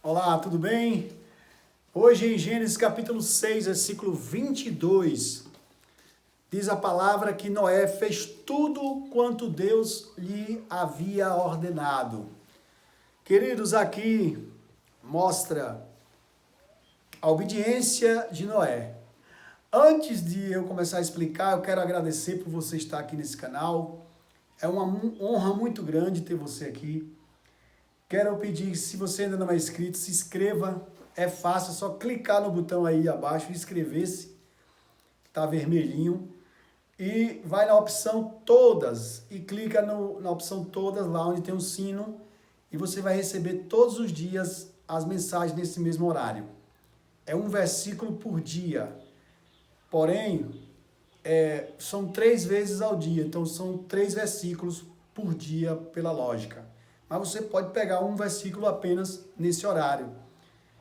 Olá, tudo bem? Hoje em Gênesis capítulo 6, versículo 22, diz a palavra que Noé fez tudo quanto Deus lhe havia ordenado. Queridos, aqui mostra a obediência de Noé. Antes de eu começar a explicar, eu quero agradecer por você estar aqui nesse canal. É uma honra muito grande ter você aqui. Quero pedir, se você ainda não é inscrito, se inscreva. É fácil, é só clicar no botão aí abaixo, inscrever-se, está vermelhinho. E vai na opção todas e clica na opção todas, lá onde tem um sino. E você vai receber todos os dias as mensagens nesse mesmo horário. É um versículo por dia. Porém, são 3 vezes ao dia. Então, são 3 versículos por dia pela lógica. Mas você pode pegar um versículo apenas nesse horário.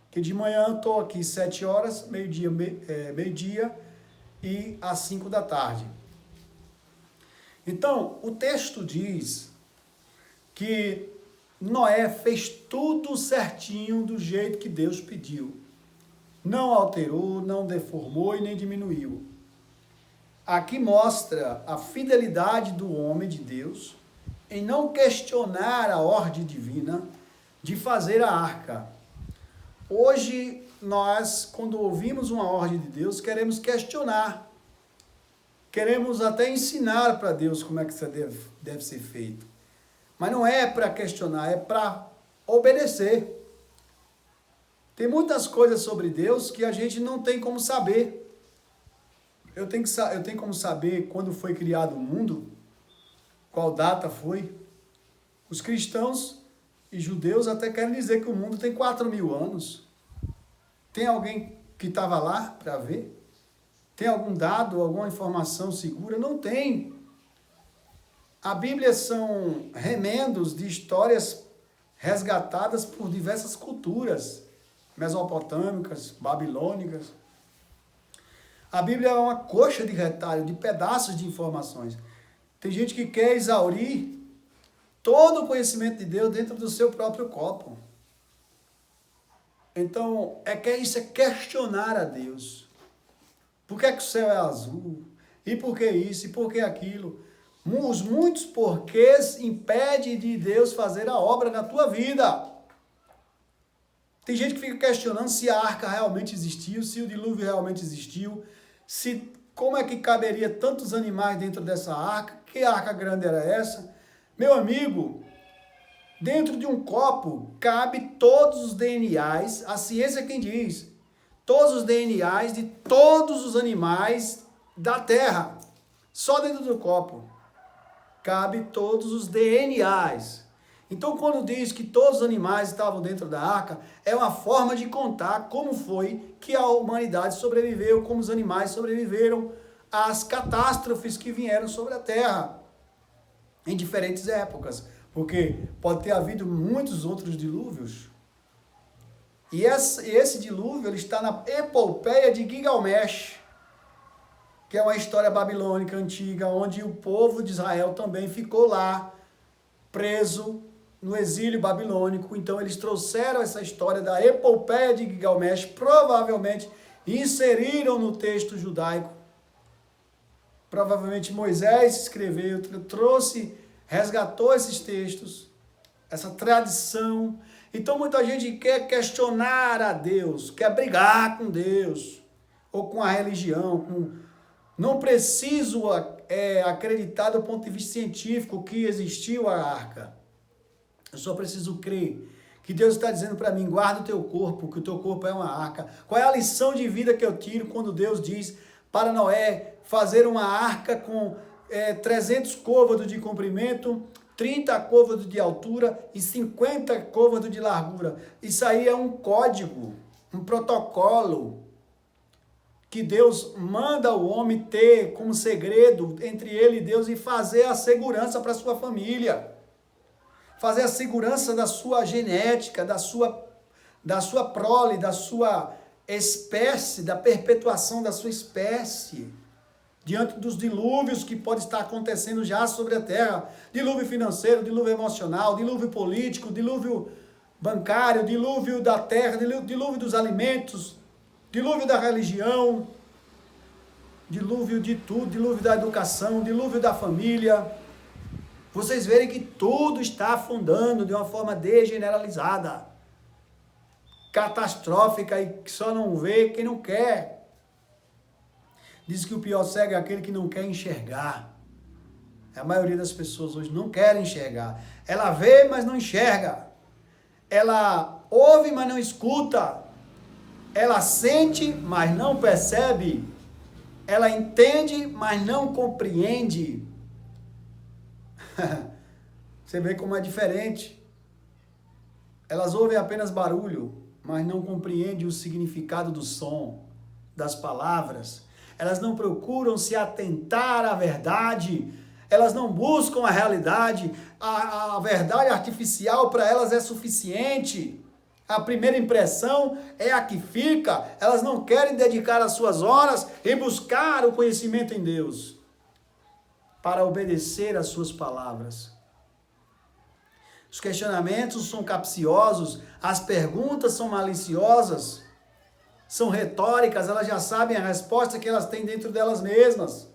Que de manhã eu estou aqui 7 horas, meio-dia e às 5 da tarde. Então, o texto diz que Noé fez tudo certinho do jeito que Deus pediu. Não alterou, não deformou e nem diminuiu. Aqui mostra a fidelidade do homem de Deus em não questionar a ordem divina de fazer a arca. Hoje, nós, quando ouvimos uma ordem de Deus, queremos questionar. Queremos até ensinar para Deus como é que isso deve ser feito. Mas não é para questionar, é para obedecer. Tem muitas coisas sobre Deus que a gente não tem como saber. Eu tenho como saber quando foi criado o mundo, qual data foi. Os cristãos e judeus até querem dizer que o mundo tem 4.000 anos. Tem alguém que estava lá para ver? Tem algum dado, alguma informação segura? Não tem. A Bíblia são remendos de histórias resgatadas por diversas culturas, mesopotâmicas, babilônicas. A Bíblia é uma coxa de retalho, de pedaços de informações. Tem gente que quer exaurir todo o conhecimento de Deus dentro do seu próprio copo. Então, isso é questionar a Deus. Por que o céu é azul? E por que isso? E por que aquilo? Os muitos porquês impedem de Deus fazer a obra na tua vida. Tem gente que fica questionando se a arca realmente existiu, se o dilúvio realmente existiu, como é que caberia tantos animais dentro dessa arca, que arca grande era essa? Meu amigo, dentro de um copo cabe todos os DNAs, a ciência é quem diz, todos os DNAs de todos os animais da Terra, só dentro do copo cabe todos os DNAs. Então, quando diz que todos os animais estavam dentro da arca, é uma forma de contar como foi que a humanidade sobreviveu, como os animais sobreviveram às catástrofes que vieram sobre a Terra em diferentes épocas. Porque pode ter havido muitos outros dilúvios. E esse dilúvio ele está na epopeia de Gilgamesh, que é uma história babilônica antiga, onde o povo de Israel também ficou lá, preso no exílio babilônico. Então eles trouxeram essa história da epopeia de Gilgamesh, provavelmente inseriram no texto judaico. Provavelmente Moisés escreveu, resgatou esses textos, essa tradição. Então muita gente quer questionar a Deus, quer brigar com Deus, ou com a religião. Não preciso acreditar do ponto de vista científico que existiu a arca. Eu só preciso crer que Deus está dizendo para mim, guarda o teu corpo, que o teu corpo é uma arca. Qual é a lição de vida que eu tiro quando Deus diz para Noé fazer uma arca com 300 côvados de comprimento, 30 côvados de altura e 50 côvados de largura? Isso aí é um código, um protocolo que Deus manda o homem ter como segredo entre ele e Deus e fazer a segurança para a sua família. Fazer a segurança da sua genética, da sua prole, da sua espécie, da perpetuação da sua espécie. Diante dos dilúvios que pode estar acontecendo já sobre a terra. Dilúvio financeiro, dilúvio emocional, dilúvio político, dilúvio bancário, dilúvio da terra, dilúvio dos alimentos, dilúvio da religião, dilúvio de tudo, dilúvio da educação, dilúvio da família. Vocês verem que tudo está afundando de uma forma degeneralizada, catastrófica, e que só não vê quem não quer. Diz que o pior cego é aquele que não quer enxergar. A maioria das pessoas hoje não querem enxergar. Ela vê, mas não enxerga. Ela ouve, mas não escuta. Ela sente, mas não percebe. Ela entende, mas não compreende. Você vê como é diferente. Elas ouvem apenas barulho, mas não compreendem o significado do som, das palavras. Elas não procuram se atentar à verdade. Elas não buscam a realidade. A verdade artificial para elas é suficiente. A primeira impressão é a que fica. Elas não querem dedicar as suas horas em buscar o conhecimento em Deus, para obedecer às suas palavras. Os questionamentos são capciosos, as perguntas são maliciosas, são retóricas, elas já sabem a resposta que elas têm dentro delas mesmas.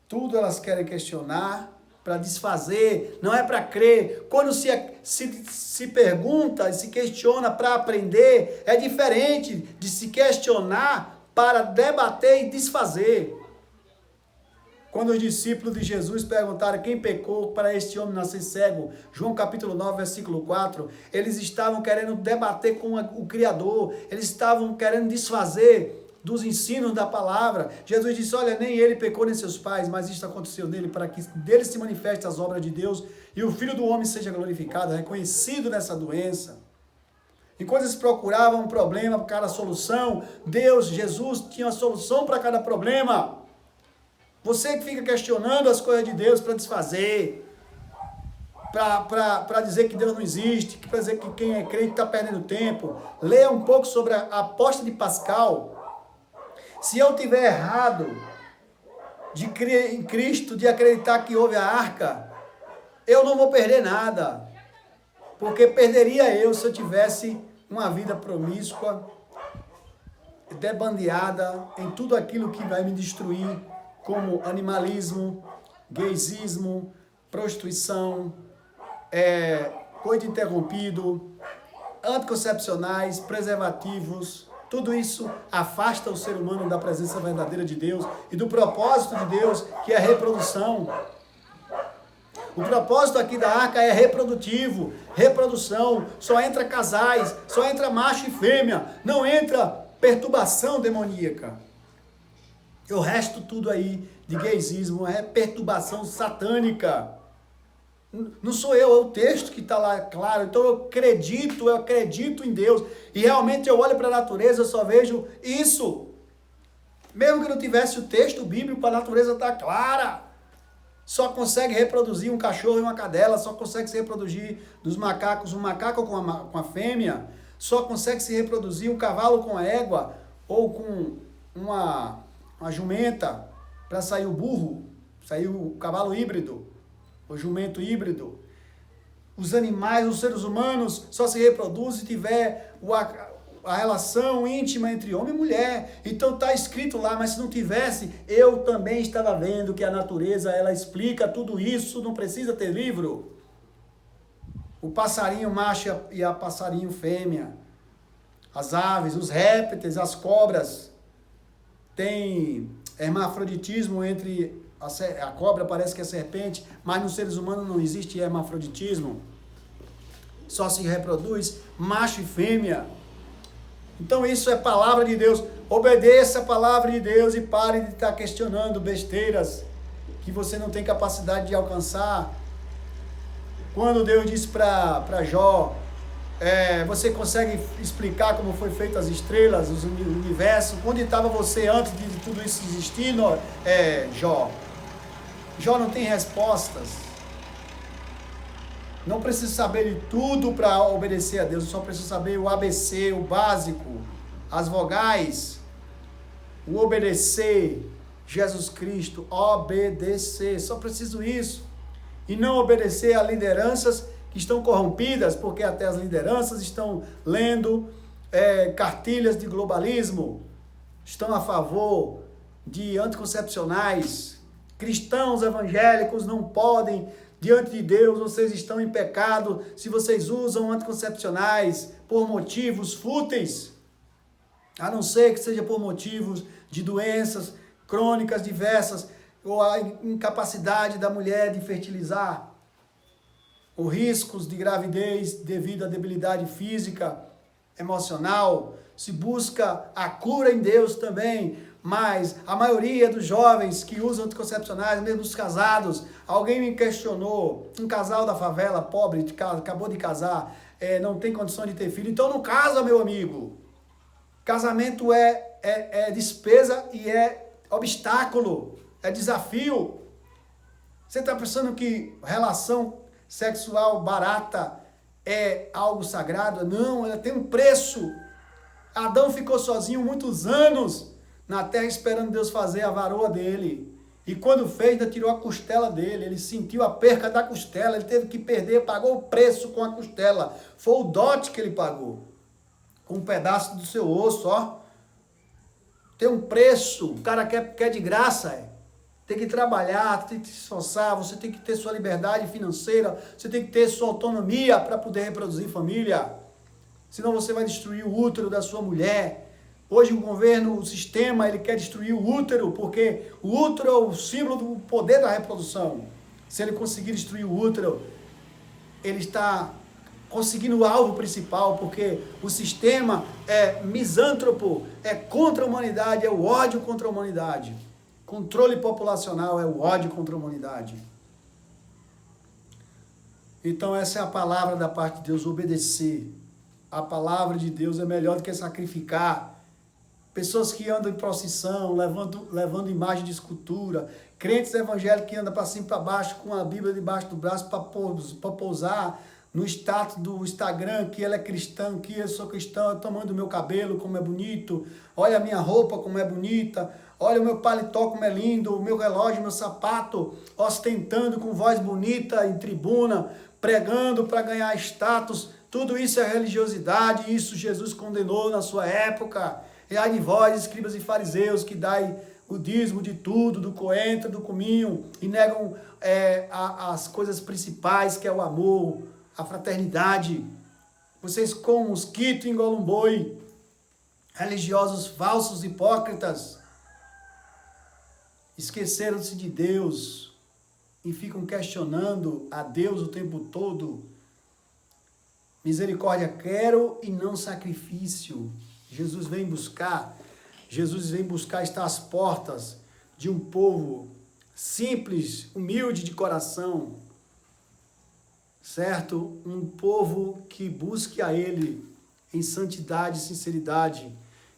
Tudo elas querem questionar para desfazer, não é para crer. Quando se pergunta e se questiona para aprender, é diferente de se questionar para debater e desfazer. Quando os discípulos de Jesus perguntaram quem pecou para este homem nascer cego, João capítulo 9, versículo 4, eles estavam querendo debater com o Criador, eles estavam querendo desfazer dos ensinos da palavra. Jesus disse, olha, nem ele pecou nem seus pais, mas isto aconteceu nele para que dele se manifeste as obras de Deus e o Filho do Homem seja glorificado, reconhecido nessa doença. Enquanto eles procuravam um problema para cada solução, Deus, Jesus, tinha uma solução para cada problema. Você que fica questionando as coisas de Deus para desfazer, para dizer que Deus não existe, para dizer que quem é crente está perdendo tempo, leia um pouco sobre a aposta de Pascal. Se eu tiver errado de crer em Cristo, de acreditar que houve a arca, eu não vou perder nada, porque perderia eu se eu tivesse uma vida promíscua, debandeada em tudo aquilo que vai me destruir, como animalismo, gaysismo, prostituição, coito interrompido, anticoncepcionais, preservativos. Tudo isso afasta o ser humano da presença verdadeira de Deus e do propósito de Deus, que é a reprodução. O propósito aqui da arca é reprodutivo, reprodução. Só entra casais, só entra macho e fêmea, não entra perturbação demoníaca. O resto tudo aí de gaysismo é perturbação satânica. Não sou eu, é o texto que está lá claro. Então eu acredito em Deus. E realmente eu olho para a natureza, eu só vejo isso. Mesmo que não tivesse o texto bíblico, a natureza está clara. Só consegue reproduzir um cachorro e uma cadela, só consegue se reproduzir dos macacos, um macaco com a fêmea, só consegue se reproduzir um cavalo com a égua, ou com uma jumenta, para sair o burro, sair o cavalo híbrido, o jumento híbrido. Os animais, os seres humanos só se reproduzem se tiver a relação íntima entre homem e mulher. Então está escrito lá, mas se não tivesse, eu também estava vendo que a natureza, ela explica tudo isso, não precisa ter livro. O passarinho macho e a passarinho fêmea, as aves, os répteis, as cobras, tem hermafroditismo entre a cobra, parece que é serpente, mas nos seres humanos não existe hermafroditismo, só se reproduz macho e fêmea. Então isso é palavra de Deus. Obedeça a palavra de Deus e pare de estar questionando besteiras que você não tem capacidade de alcançar. Quando Deus disse para Jó, você consegue explicar como foi feito as estrelas, o universo? Onde estava você antes de tudo isso existir, Jó? Jó não tem respostas. Não precisa saber de tudo para obedecer a Deus, só precisa saber o ABC, o básico, as vogais, o obedecer, Jesus Cristo, obedecer, só preciso isso. e não obedecer a lideranças que estão corrompidas, porque até as lideranças estão lendo cartilhas de globalismo, estão a favor de anticoncepcionais. Cristãos evangélicos não podem, diante de Deus, vocês estão em pecado se vocês usam anticoncepcionais por motivos fúteis, a não ser que seja por motivos de doenças crônicas diversas, ou a incapacidade da mulher de fertilizar, ou riscos de gravidez devido à debilidade física, emocional. Se busca a cura em Deus também, mas a maioria dos jovens que usam anticoncepcionais, mesmo os casados, alguém me questionou, um casal da favela, pobre, acabou de casar, não tem condição de ter filho, então não casa, meu amigo. Casamento é despesa e é obstáculo, é desafio. Você está pensando que relação sexual barata é algo sagrado? Não, ela tem um preço. Adão ficou sozinho muitos anos na terra esperando Deus fazer a varoa dele. E quando fez, ainda tirou a costela dele. Ele sentiu a perca da costela, ele teve que perder, pagou o preço com a costela. Foi o dote que ele pagou. Com um pedaço do seu osso, ó. Tem um preço, o cara quer de graça, Tem que trabalhar, tem que se esforçar, você tem que ter sua liberdade financeira, você tem que ter sua autonomia para poder reproduzir família. Senão você vai destruir o útero da sua mulher. Hoje o governo, o sistema, ele quer destruir o útero, porque o útero é o símbolo do poder da reprodução. Se ele conseguir destruir o útero, ele está conseguindo o alvo principal, porque o sistema é misântropo, é contra a humanidade, é o ódio contra a humanidade. Controle populacional é o ódio contra a humanidade. Então essa é a palavra da parte de Deus, obedecer. A palavra de Deus é melhor do que sacrificar. Pessoas que andam em procissão, levando imagem de escultura, crentes evangélicos que andam para cima e para baixo com a Bíblia debaixo do braço para pousar no status do Instagram, que ele é cristão, que eu sou cristão, eu tomando o meu cabelo, como é bonito, olha a minha roupa, como é bonita, olha o meu paletó, como é lindo, o meu relógio, meu sapato, ostentando com voz bonita em tribuna, pregando para ganhar status. Tudo isso é religiosidade, isso Jesus condenou na sua época. E ai de vós, escribas e fariseus, que dai o dízimo de tudo, do coentro, do cominho, e negam as coisas principais, que é o amor, a fraternidade. Vocês com mosquito engolam um boi, religiosos falsos, hipócritas, esqueceram-se de Deus e ficam questionando a Deus o tempo todo. Misericórdia quero e não sacrifício. Jesus vem buscar, está às portas de um povo simples, humilde de coração, certo? Um povo que busque a Ele em santidade e sinceridade,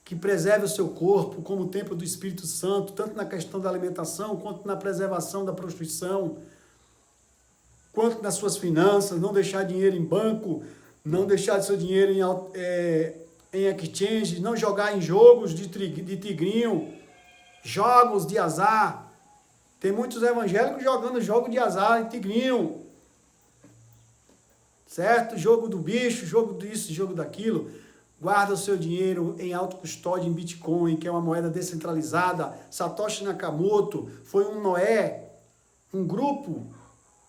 que preserve o seu corpo como templo do Espírito Santo, tanto na questão da alimentação, quanto na preservação da prostituição, quanto nas suas finanças, não deixar dinheiro em banco, não deixar seu dinheiro em exchange, não jogar em jogos de tigrinho, jogos de azar. Tem muitos evangélicos jogando jogo de azar em tigrinho, certo? Jogo do bicho, jogo disso, jogo daquilo. Guarda o seu dinheiro em autocustódia, em Bitcoin, que é uma moeda descentralizada. Satoshi Nakamoto foi um grupo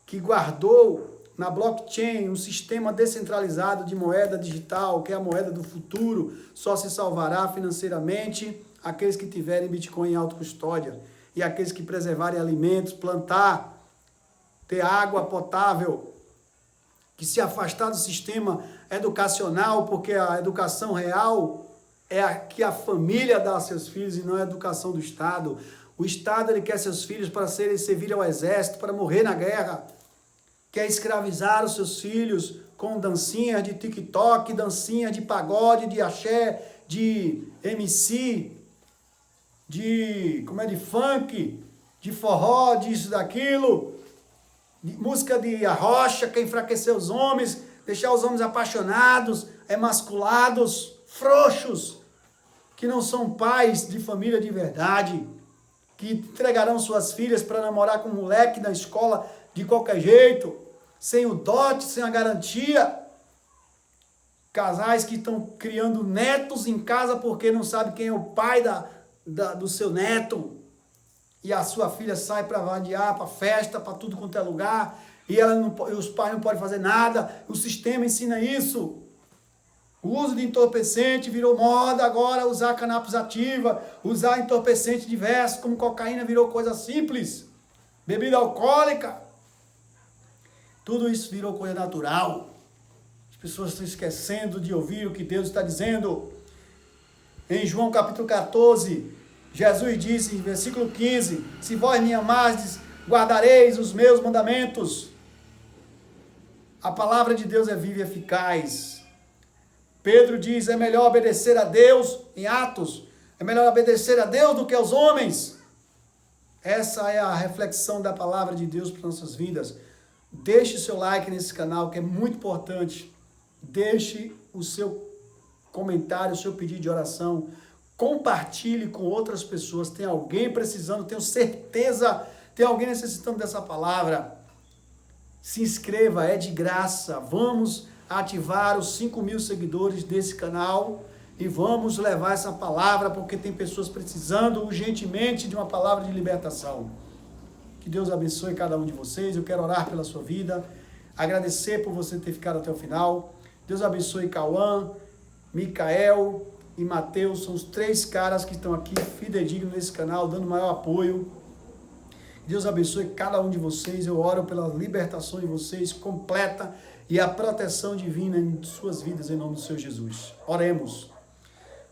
que guardou na blockchain, um sistema descentralizado de moeda digital, que é a moeda do futuro. Só se salvará financeiramente aqueles que tiverem Bitcoin em autocustódia e aqueles que preservarem alimentos, plantar, ter água potável, que se afastar do sistema educacional, porque a educação real é a que a família dá a seus filhos e não a educação do Estado. O Estado ele quer seus filhos para servirem ao exército, para morrer na guerra. Quer escravizar os seus filhos com dancinhas de TikTok, dancinhas de pagode, de axé, de MC, de funk, de forró, disso, daquilo, de música de arrocha, quer enfraquecer os homens, deixar os homens apaixonados, emasculados, frouxos, que não são pais de família de verdade, que entregarão suas filhas para namorar com um moleque na escola de qualquer jeito, sem o dote, sem a garantia. Casais que estão criando netos em casa porque não sabe quem é o pai do seu neto. E a sua filha sai para vadiar, para festa, para tudo quanto é lugar. E os pais não podem fazer nada. O sistema ensina isso. O uso de entorpecente virou moda agora, usar cannabis ativa, usar entorpecente diverso, como cocaína virou coisa simples. Bebida alcoólica. Tudo isso virou coisa natural. As pessoas estão esquecendo de ouvir o que Deus está dizendo. Em João capítulo 14, Jesus disse, em versículo 15, se vós me amardes, guardareis os meus mandamentos. A palavra de Deus é viva e eficaz. Pedro diz, é melhor obedecer a Deus, em Atos, é melhor obedecer a Deus do que aos homens. Essa é a reflexão da palavra de Deus para nossas vidas. Deixe o seu like nesse canal, que é muito importante. Deixe o seu comentário, o seu pedido de oração. Compartilhe com outras pessoas. Tem alguém precisando, tenho certeza, tem alguém necessitando dessa palavra. Se inscreva, é de graça. Vamos ativar os 5.000 seguidores desse canal e vamos levar essa palavra, porque tem pessoas precisando urgentemente de uma palavra de libertação. Que Deus abençoe cada um de vocês. Eu quero orar pela sua vida, agradecer por você ter ficado até o final. Deus abençoe Cauã, Micael e Mateus, são os 3 caras que estão aqui fidedignos nesse canal, dando maior apoio. Deus abençoe cada um de vocês. Eu oro pela libertação de vocês completa e a proteção divina em suas vidas, em nome do Senhor Jesus. Oremos.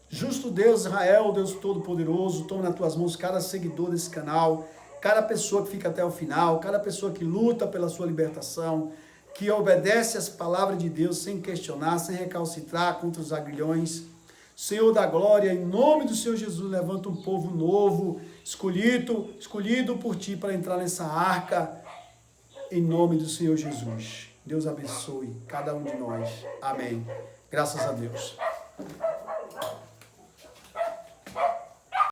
Justo Deus, Israel, Deus Todo-Poderoso, toma nas tuas mãos cada seguidor desse canal, cada pessoa que fica até o final, cada pessoa que luta pela sua libertação, que obedece às palavras de Deus sem questionar, sem recalcitrar contra os aguilhões. Senhor da glória, em nome do Senhor Jesus, levanta um povo novo, escolhido por Ti para entrar nessa arca, em nome do Senhor Jesus. Deus abençoe cada um de nós. Amém. Graças a Deus.